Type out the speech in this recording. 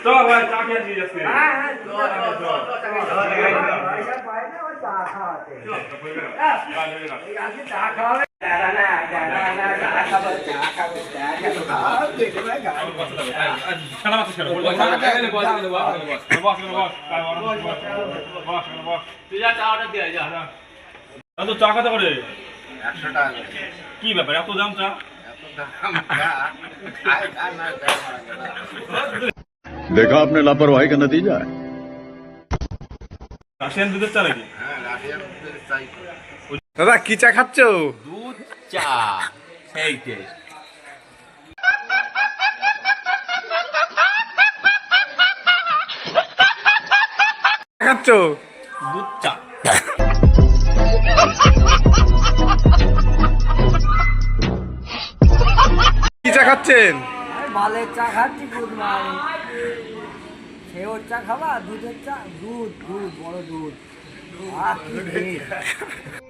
চল ভাই চা খেয়ে আসি আজকে হ্যাঁ চা খাওয়াবে চা কত করে 100 টাকা কি ব্যাপার এত দাম চা देखा आपने लापरवाही का नतीजा है রাশিয়ান দুধের চা নাকি দাদা কি চা খাচ্ছ? দুধ চা সেই টেস্ট খাচ্ছ? দুধ চা কি চা খাচ্ছেন? মালের চা খাচ্ছি দুধ মাল সেওর চা খাবা দুধের চা দুধ দুধ বড় দুধ আর কি